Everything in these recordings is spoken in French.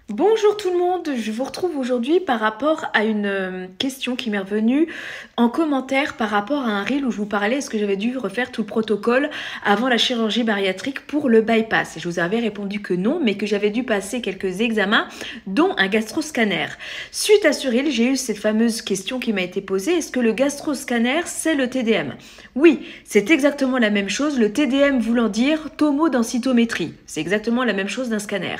Bonjour tout le monde, je vous retrouve aujourd'hui par rapport à une question qui m'est revenue en commentaire par rapport à un reel où je vous parlais est-ce que j'avais dû refaire tout le protocole avant la chirurgie bariatrique pour le bypass. Et je vous avais répondu que non, mais que j'avais dû passer quelques examens, dont un gastroscanner. Suite à ce reel, j'ai eu cette fameuse question qui m'a été posée, est-ce que le gastroscanner c'est le TDM? Oui, c'est exactement la même chose, le TDM voulant dire tomodensitométrie. C'est exactement la même chose d'un scanner.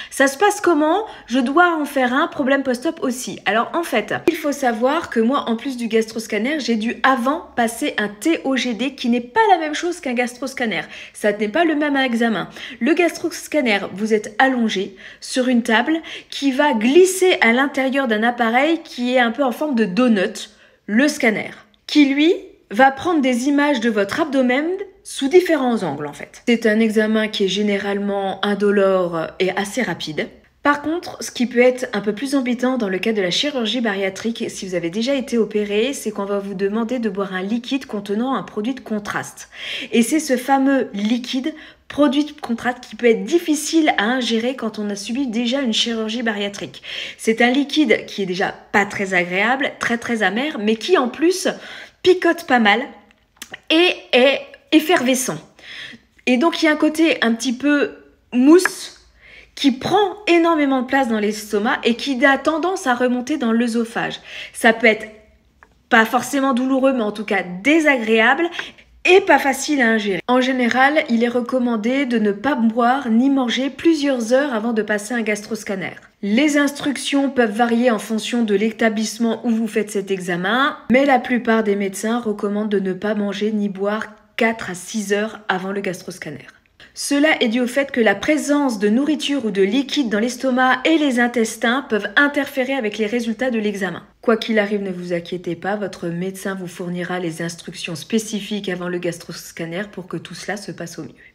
Ça se passe comment? Je dois en faire un problème post-op aussi. Alors en fait, il faut savoir que moi, en plus du gastroscanner, j'ai dû avant passer un TOGD qui n'est pas la même chose qu'un gastroscanner. Ça n'est pas le même examen. Le gastroscanner, vous êtes allongé sur une table qui va glisser à l'intérieur d'un appareil qui est un peu en forme de donut, le scanner, qui lui va prendre des images de votre abdomen sous différents angles en fait. C'est un examen qui est généralement indolore et assez rapide. Par contre, ce qui peut être un peu plus embêtant dans le cas de la chirurgie bariatrique, si vous avez déjà été opéré, c'est qu'on va vous demander de boire un liquide contenant un produit de contraste. Et c'est ce fameux liquide, produit de contraste, qui peut être difficile à ingérer quand on a subi déjà une chirurgie bariatrique. C'est un liquide qui est déjà pas très agréable, très amer, mais qui en plus picote pas mal et est effervescent. Et donc il y a un côté un petit peu mousse qui prend énormément de place dans l'estomac et qui a tendance à remonter dans l'œsophage. Ça peut être pas forcément douloureux, mais en tout cas désagréable et pas facile à ingérer. En général, il est recommandé de ne pas boire ni manger plusieurs heures avant de passer un gastroscanner. Les instructions peuvent varier en fonction de l'établissement où vous faites cet examen, mais la plupart des médecins recommandent de ne pas manger ni boire 4 à 6 heures avant le gastroscanner. Cela est dû au fait que la présence de nourriture ou de liquide dans l'estomac et les intestins peuvent interférer avec les résultats de l'examen. Quoi qu'il arrive, ne vous inquiétez pas, votre médecin vous fournira les instructions spécifiques avant le gastroscanner pour que tout cela se passe au mieux.